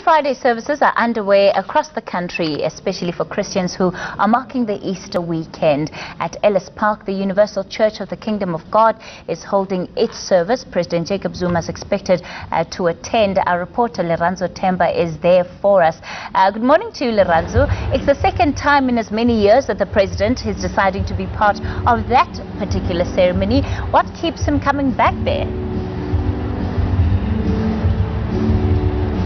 Friday services are underway across the country, especially for Christians who are marking the Easter weekend. At Ellis Park, the Universal Church of the Kingdom of God is holding its service. President Jacob Zuma is expected to attend. Our reporter Leranzo Temba is there for us. Good morning to you, Leranzo. It's the second time in as many years that the president is deciding to be part of that particular ceremony. What keeps him coming back there?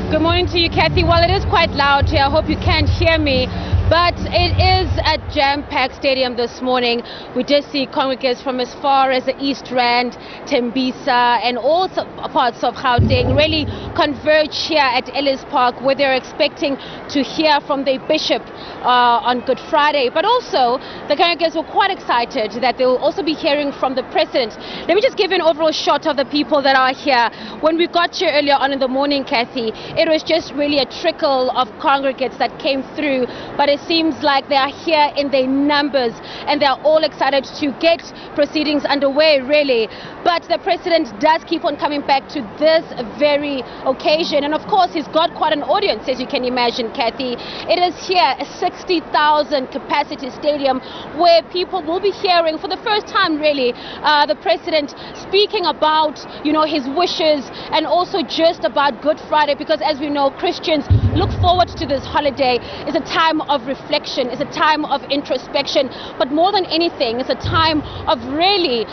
Good morning to you, Kathy. Well, it is quite loud here. I hope you can't hear me. But it is a jam-packed stadium this morning. We did see congregants from as far as the East Rand, Tembisa, and all parts of Gauteng really converge here at Ellis Park, where they're expecting to hear from the bishop on Good Friday. But also, the congregants were quite excited that they will also be hearing from the president. Let me just give you an overall shot of the people that are here. When we got here earlier on in the morning, Kathy, it was just really a trickle of congregants that came through. But it seems like they are here in their numbers and they are all excited to get proceedings underway, really. But the president does keep on coming back to this very occasion. And of course, he's got quite an audience, as you can imagine, Kathy. It is here, a 60,000 capacity stadium where people will be hearing for the first time, really, the president speaking about, his wishes and also just about Good Friday, because as we know, Christians look forward to this holiday. It's a time of reflection, it's a time of introspection, but more than anything, it's a time of really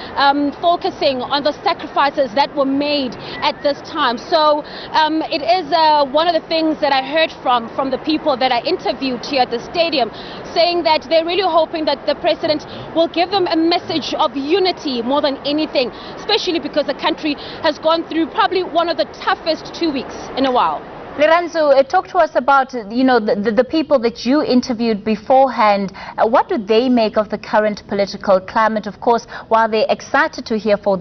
focusing on the sacrifices that were made at this time. So it is one of the things that I heard from the people that I interviewed here at the stadium, saying that they're really hoping that the president will give them a message of unity more than anything, especially because the country has gone through probably one of the toughest 2 weeks in a while. Leranzo, talk to us about, the people that you interviewed beforehand. What do they make of the current political climate? Of course, while they're excited to hear from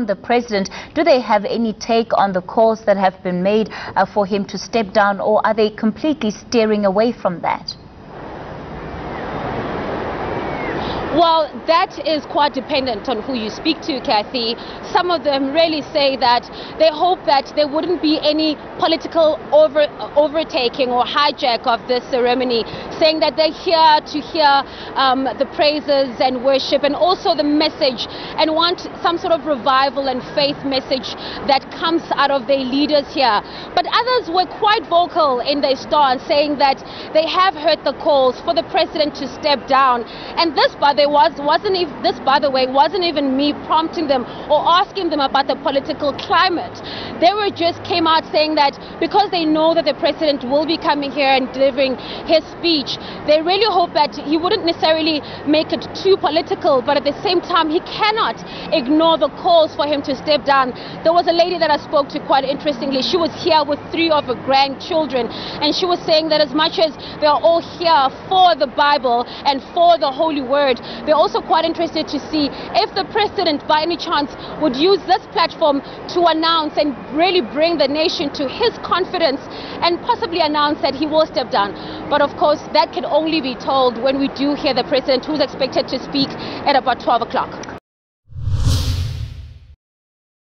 the president, do they have any take on the calls that have been made for him to step down, or are they completely steering away from that? Well, that is quite dependent on who you speak to, Kathy. Some of them really say that they hope that there wouldn't be any political overtaking or hijack of this ceremony, saying that they're here to hear the praises and worship and also the message, and want some sort of revival and faith message that comes out of their leaders here. But others were quite vocal in their stance, saying that they have heard the calls for the president to step down. And this, by the way, wasn't even me prompting them or asking them about the political climate. They just came out saying that because they know that the president will be coming here and delivering his speech, they really hope that he wouldn't necessarily make it too political, but at the same time, he cannot ignore the calls for him to step down. There was a lady that I spoke to quite interestingly. She was here with 3 of her grandchildren, and she was saying that as much as they are all here for the Bible and for the Holy Word, they're also quite interested to see if the president, by any chance, would use this platform to announce and really bring the nation to his confidence and possibly announce that he will step down. But of course, that can only be told when we do hear the president, who's expected to speak at about 12 o'clock.